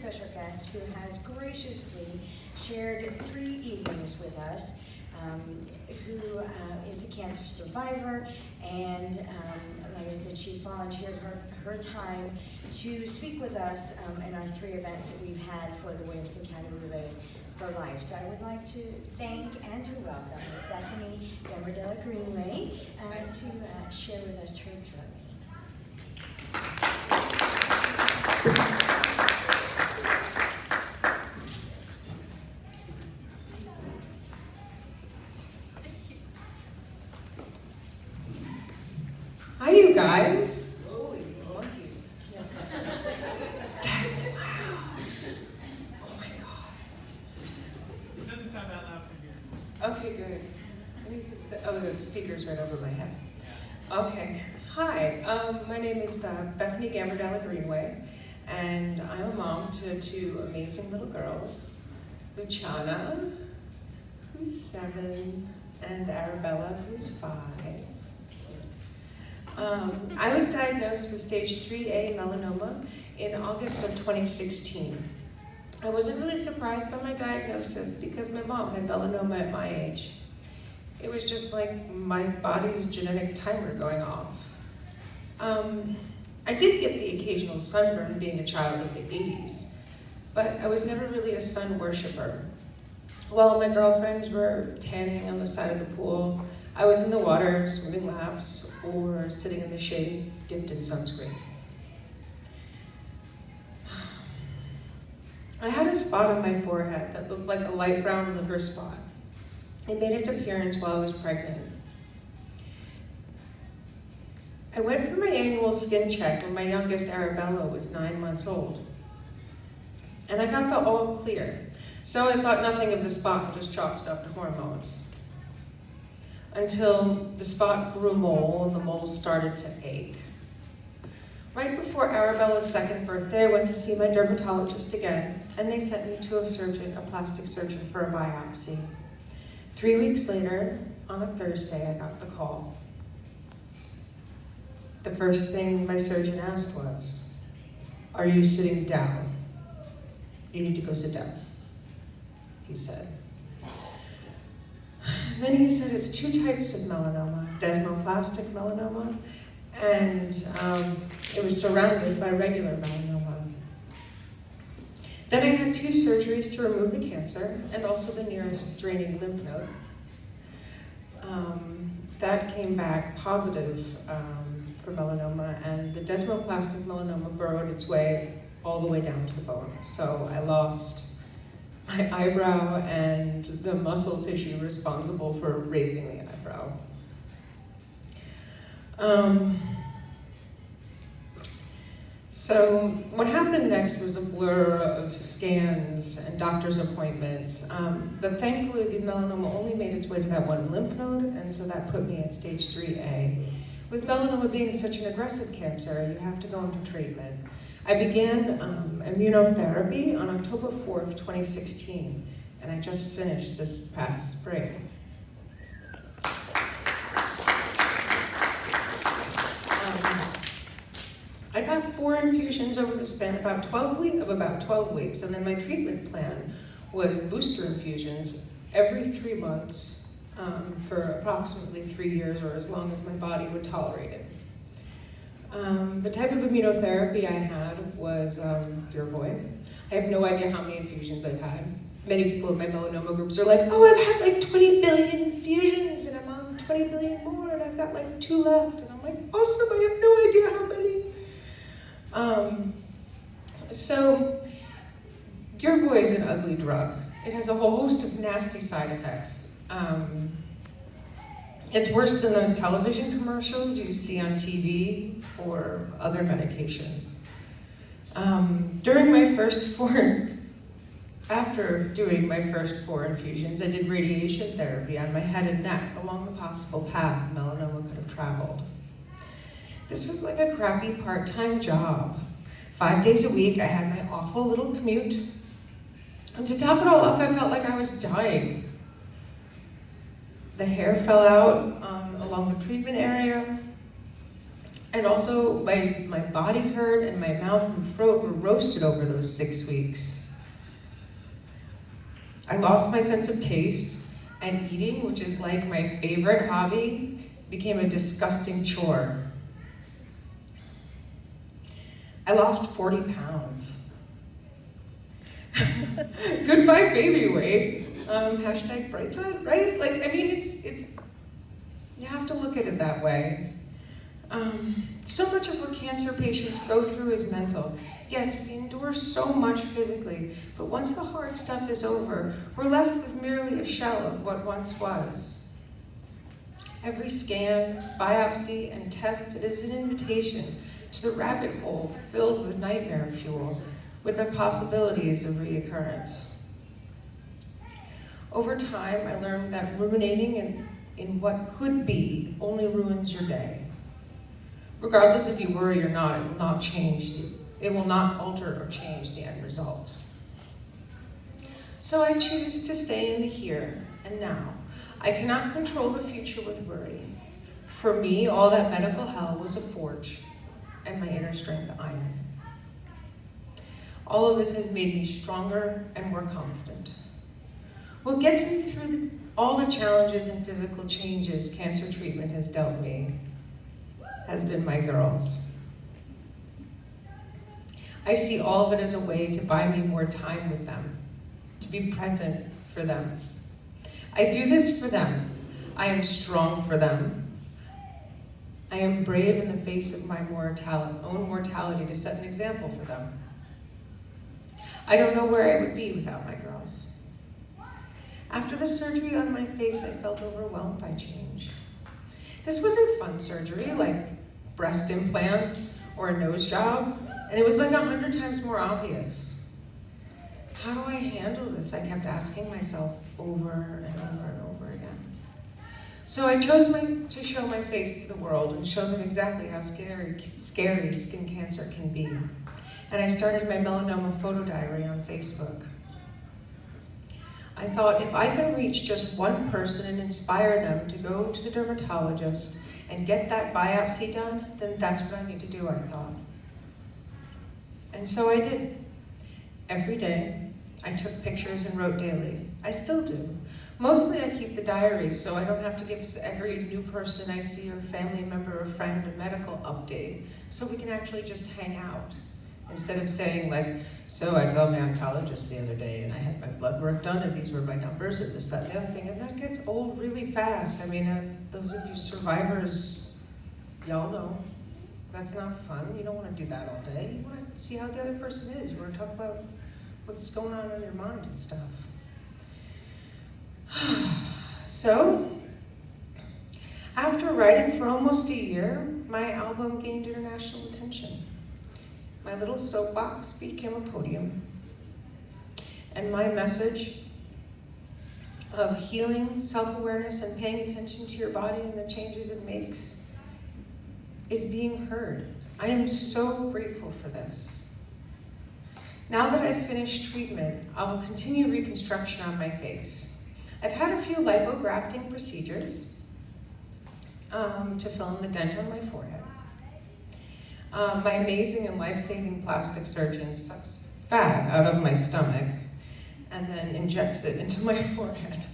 Special guest who has graciously shared 3 evenings with us, who is a cancer survivor, and like I said, she's volunteered her time to speak with us in our 3 events that we've had for the Williamson County Relay for Life. So I would like to thank and to welcome Ms. Bethany Gambardella Greenway to share with us her journey. Hi, you guys. Holy monkeys. That's loud. Oh my God. It doesn't sound that loud from here. Okay, good. I think it's the speaker's right over my head. Okay. Hi, my name is Bethany Gambardella Greenway, and I'm a mom to 2 amazing little girls, Luciana, who's 7, and Arabella, who's 5. I was diagnosed with stage 3A melanoma in August of 2016. I wasn't really surprised by my diagnosis because my mom had melanoma at my age. It was just like my body's genetic timer going off. I did get the occasional sunburn being a child of the 80s, but I was never really a sun worshiper. While my girlfriends were tanning on the side of the pool, I was in the water swimming laps or sitting in the shade dipped in sunscreen. I had a spot on my forehead that looked like a light brown liver spot. It made its appearance while I was pregnant. I went for my annual skin check when my youngest Arabella was 9 months old. And I got the all clear, so I thought nothing of the spot and just chalked it up to hormones. Until the spot grew a mole and the mole started to ache. Right before Arabella's 2nd birthday, I went to see my dermatologist again, and they sent me to a plastic surgeon for a biopsy. 3 weeks later, on a Thursday, I got the call. The first thing my surgeon asked was, "Are you sitting down? You need to go sit down," he said. And then he said it's 2 types of melanoma, desmoplastic melanoma, and it was surrounded by regular melanoma. Then I had 2 surgeries to remove the cancer and also the nearest draining lymph node. That came back positive for melanoma, and the desmoplastic melanoma burrowed its way all the way down to the bone. So I lost my eyebrow and the muscle tissue responsible for raising the eyebrow. So what happened next was a blur of scans and doctor's appointments. But thankfully the melanoma only made its way to that 1 lymph node, and so that put me at stage 3A. With melanoma being such an aggressive cancer, you have to go into treatment. I began immunotherapy on October 4th, 2016, and I just finished this past spring. I got 4 infusions over the span of about 12 weeks, and then my treatment plan was booster infusions every 3 months for approximately 3 years, or as long as my body would tolerate it. The type of immunotherapy I had was Yervoy. I have no idea how many infusions I've had. Many people in my melanoma groups are like, "Oh, I've had like 20 billion infusions, and I'm on 20 billion more, and I've got like 2 left." And I'm like, "Awesome, I have no idea how many." So Yervoy is an ugly drug. It has a whole host of nasty side effects. It's worse than those television commercials you see on TV for other medications. After doing my first 4 infusions, I did radiation therapy on my head and neck along the possible path melanoma could have traveled. This was like a crappy part-time job. 5 days a week, I had my awful little commute. And to top it all off, I felt like I was dying. The hair fell out along the treatment area. And also, my body hurt and my mouth and throat were roasted over those 6 weeks. I lost my sense of taste, and eating, which is like my favorite hobby, became a disgusting chore. I lost 40 pounds. Goodbye baby weight. Hashtag bright side, right? Like, I mean, it's, you have to look at it that way. So much of what cancer patients go through is mental. Yes, we endure so much physically, but once the hard stuff is over, we're left with merely a shell of what once was. Every scan, biopsy, and test is an invitation to the rabbit hole filled with nightmare fuel, with the possibilities of reoccurrence. Over time, I learned that ruminating in what could be only ruins your day. Regardless if you worry or not, it will not alter or change the end result. So I choose to stay in the here and now. I cannot control the future with worry. For me, all that medical hell was a forge, and my inner strength iron. All of this has made me stronger and more confident. What gets me through all the challenges and physical changes cancer treatment has dealt me has been my girls. I see all of it as a way to buy me more time with them, to be present for them. I do this for them. I am strong for them. I am brave in the face of my own mortality to set an example for them. I don't know where I would be without my girls. After the surgery on my face, I felt overwhelmed by change. This wasn't fun surgery, like breast implants or a nose job, and it was like 100 times more obvious. How do I handle this? I kept asking myself over and over and over again. So I chose to show my face to the world and show them exactly how scary skin cancer can be. And I started my melanoma photo diary on Facebook. I thought if I can reach just one person and inspire them to go to the dermatologist and get that biopsy done, then that's what I need to do, I thought. And so I did. Every day, I took pictures and wrote daily. I still do. Mostly I keep the diary so I don't have to give every new person I see or family member or friend a medical update, so we can actually just hang out. Instead of saying like, so I saw my oncologist the other day and I had my blood work done and these were my numbers and this, that, and the other thing, and that gets old really fast. I mean, those of you survivors, y'all know, that's not fun. You don't want to do that all day. You want to see how the other person is. You want to talk about what's going on in your mind and stuff. So, after writing for almost a year, my album gained international attention. My little soapbox became a podium. And my message of healing, self-awareness, and paying attention to your body and the changes it makes is being heard. I am so grateful for this. Now that I've finished treatment, I will continue reconstruction on my face. I've had a few lipografting procedures to fill in the dent on my forehead. My amazing and life-saving plastic surgeon sucks fat out of my stomach and then injects it into my forehead.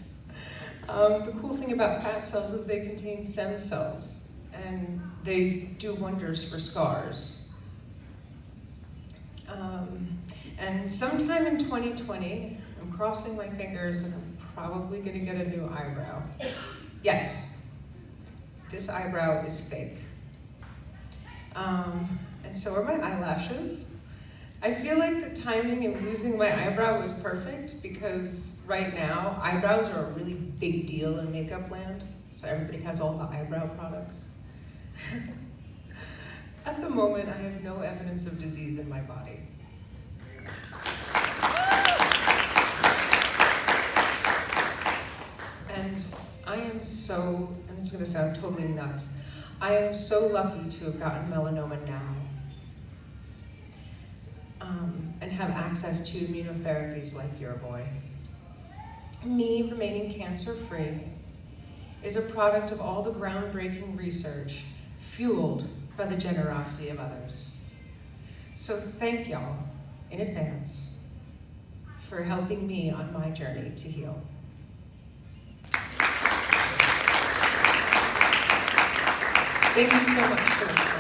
The cool thing about fat cells is they contain stem cells, and they do wonders for scars. And sometime in 2020, I'm crossing my fingers and I'm probably gonna get a new eyebrow. Yes, this eyebrow is fake. And so are my eyelashes. I feel like the timing in losing my eyebrow was perfect because right now, eyebrows are a really big deal in makeup land, so everybody has all the eyebrow products. At the moment, I have no evidence of disease in my body. And I am so, and this is gonna sound totally nuts, I am so lucky to have gotten melanoma now and have access to immunotherapies like Yervoy. Me remaining cancer-free is a product of all the groundbreaking research fueled by the generosity of others. So thank y'all in advance for helping me on my journey to heal. Thank you so much for listening.